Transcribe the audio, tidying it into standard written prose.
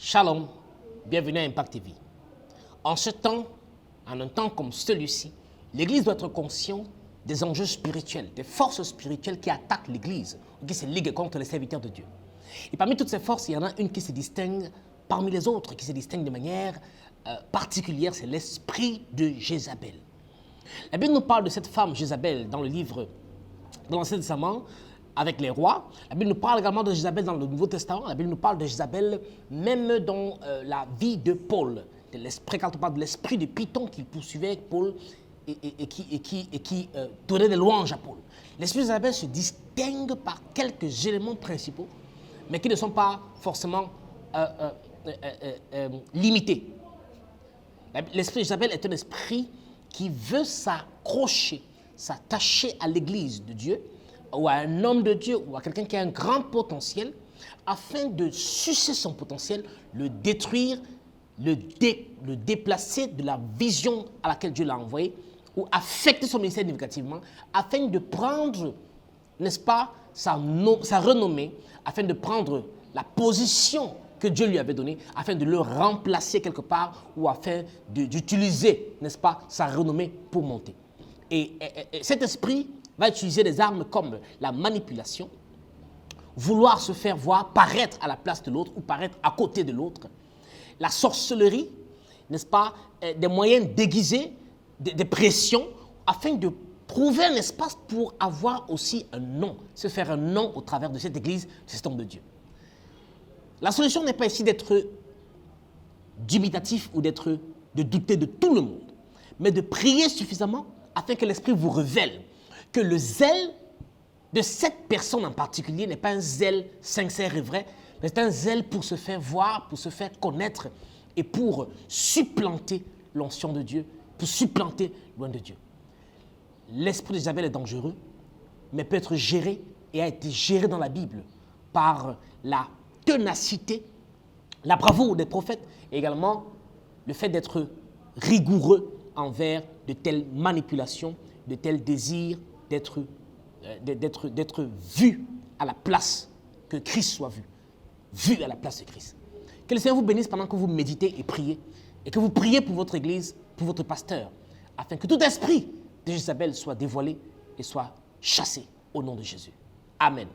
Shalom, bienvenue à Impact TV. En ce temps, en un temps comme celui-ci, l'Église doit être consciente des enjeux spirituels, des forces spirituelles qui attaquent l'Église, qui se liguent contre les serviteurs de Dieu. Et parmi toutes ces forces, il y en a une qui se distingue parmi les autres, qui se distingue de manière particulière, c'est l'esprit de Jézabel. La Bible nous parle de cette femme Jézabel dans le livre de l'Ancien Testament, avec les rois. La Bible nous parle également de Jézabel dans le Nouveau Testament. La Bible nous parle de Jézabel même dans la vie de Paul. De l'esprit, quand on parle de l'esprit de Python qui poursuivait Paul et qui donnait des louanges à Paul. L'esprit de Jézabel se distingue par quelques éléments principaux, mais qui ne sont pas forcément limités. L'esprit de Jézabel est un esprit qui veut s'accrocher, s'attacher à l'Église de Dieu, ou à un homme de Dieu, ou à quelqu'un qui a un grand potentiel, afin de sucer son potentiel, le détruire, le déplacer de la vision à laquelle Dieu l'a envoyé, ou affecter son ministère négativement, afin de prendre, n'est-ce pas, sa renommée, afin de prendre la position que Dieu lui avait donnée, afin de le remplacer quelque part, ou afin d'utiliser, n'est-ce pas, sa renommée pour monter. Et cet esprit va utiliser des armes comme la manipulation, vouloir se faire voir, paraître à la place de l'autre ou paraître à côté de l'autre, la sorcellerie, n'est-ce pas, des moyens déguisés, des pressions, afin de prouver un espace pour avoir aussi un nom, se faire un nom au travers de cette église, de cet homme de Dieu. La solution n'est pas ici d'être dubitatif ou de douter de tout le monde, mais de prier suffisamment afin que l'esprit vous révèle que le zèle de cette personne en particulier n'est pas un zèle sincère et vrai, mais c'est un zèle pour se faire voir, pour se faire connaître et pour supplanter l'onction de Dieu, pour supplanter loin de Dieu. L'esprit de Jézabel est dangereux, mais peut être géré et a été géré dans la Bible par la ténacité, la bravoure des prophètes et également le fait d'être rigoureux envers de telles manipulations, de tels désirs, d'être vu à la place que Christ soit vu à la place de Christ. Que le Seigneur vous bénisse pendant que vous méditez et priez, et que vous priez pour votre église, pour votre pasteur, afin que tout esprit de Jézabel soit dévoilé et soit chassé au nom de Jésus. Amen.